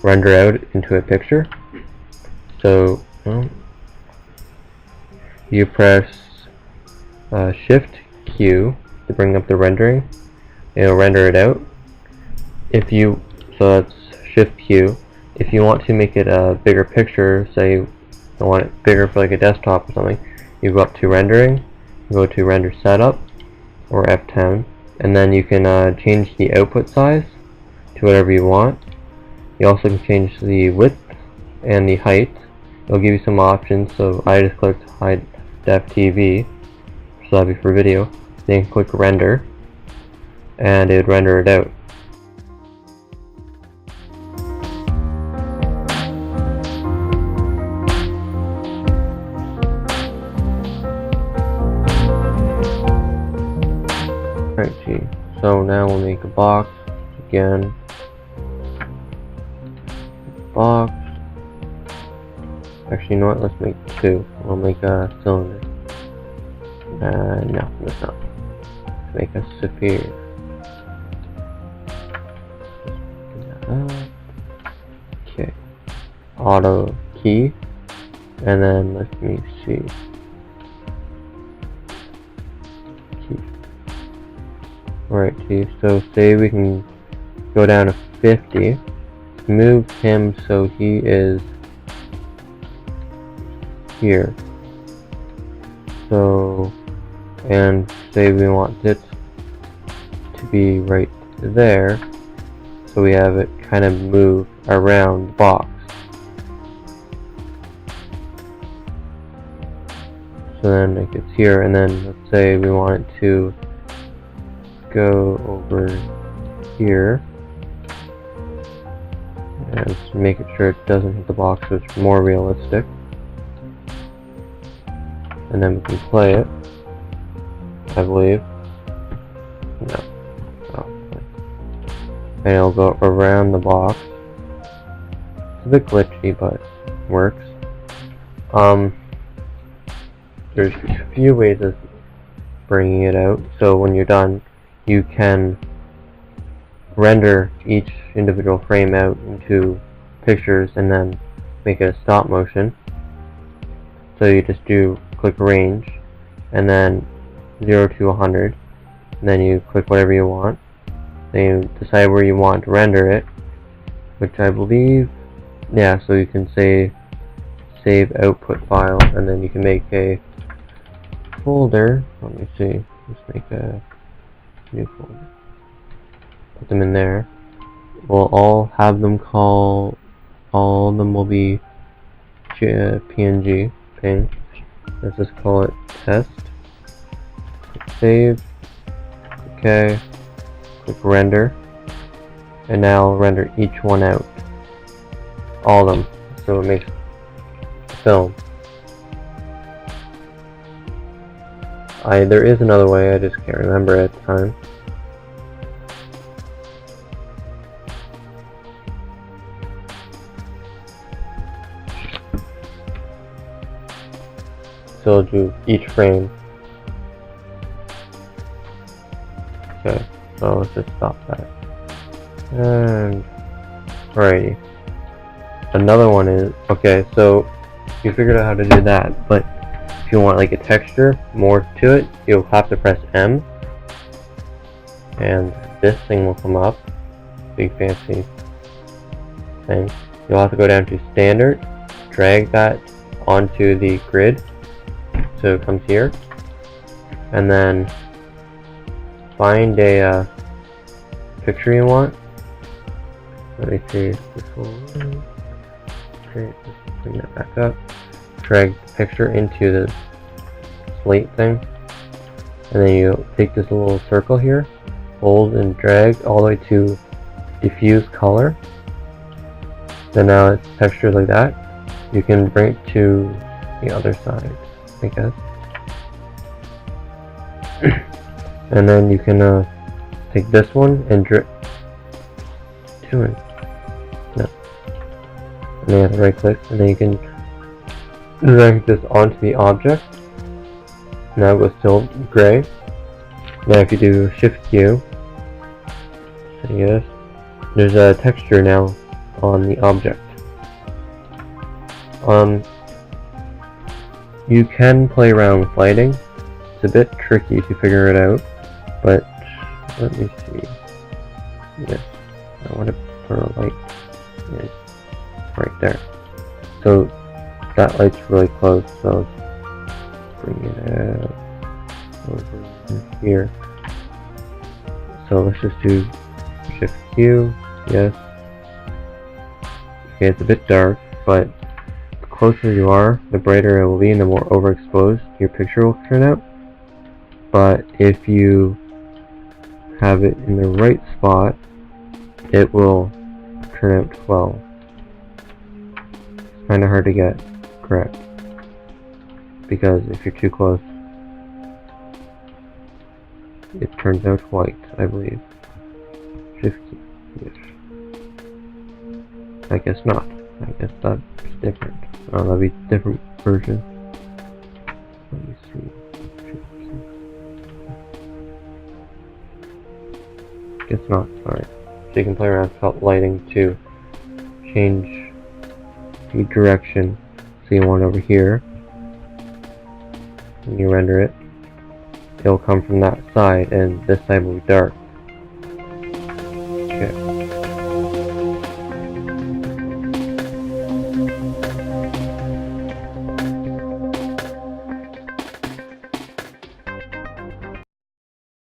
render out into a picture. So you press Shift Q to bring up the rendering. It'll render it out. So that's Shift Q. If you want to make it a bigger picture, say you want it bigger for like a desktop or something, you go up to rendering, you go to render setup or F10, and then you can change the output size to whatever you want. You also can change the width and the height. It'll give you some options, so I just clicked High Def TV, so that'd be for video. Then you can click render, and it would render it out. Alright, so now we'll make a box again. Box. Actually, you know what? Let's make two. We'll make a cylinder. No, that's not. Let's make a sphere. Okay. Auto key, and then let me see. Alright, so say we can go down to 50, move him so he is here. So, and say we want it to be right there, so we have it kind of move around the box. So then it gets here, and then let's say we want it to go over here and just make it sure it doesn't hit the box, so it's more realistic. And then we can play it, I believe. No. Oh. And it'll go around the box. It's a bit glitchy, but it works. There's a few ways of bringing it out. So when you're done, you can render each individual frame out into pictures and then make it a stop motion. So you just click range and then 0 to 100, and then you click whatever you want. Then you decide where you want to render it, which I believe, yeah, so you can say save output file, and then you can make a folder. Let me see, let's make a new folder, put them in there. We'll all have them all of them will be PNG thing. Let's just call it test. Click save. Okay. Click render. And now I'll render each one out. All of them. So it makes a film. There is another way, I just can't remember at the time. So I'll do each frame. Okay, so let's just stop that. And alrighty. Another one is, okay, so you figured out how to do that, but if you want like a texture more to it, you'll have to press M, and this thing will come up. Big fancy thing. You'll have to go down to standard, drag that onto the grid. So it comes here, and then find a picture you want. Let me see if this will work. Okay, just bring that back up. Drag the picture into the slate thing, and then you take this little circle here, hold and drag all the way to diffuse color. Then now it's textured like that. You can bring it to the other side, I guess. And then you can take this one and drip to it. No. And then you have to right click, and then you can drag this onto the object. Now it goes still gray. Now if you do Shift Q, say yes, there's a texture now on the object. You can play around with lighting. It's a bit tricky to figure it out, but let me see. Yes, I want to put a light in right there. So that light's really close, so let's bring it out over here. So let's just do Shift Q, yes. Okay, it's a bit dark, but the closer you are, the brighter it will be and the more overexposed your picture will turn out. But if you have it in the right spot, it will turn out well. It's kind of hard to get correct, because if you're too close, it turns out white, I believe. Shift key, yes. I guess not. I guess that's different. Oh, that'll be a different version. Let me see. Guess not. Alright. So you can play around with lighting to change the direction. So you want over here. When you render it, it'll come from that side, and this side will be dark.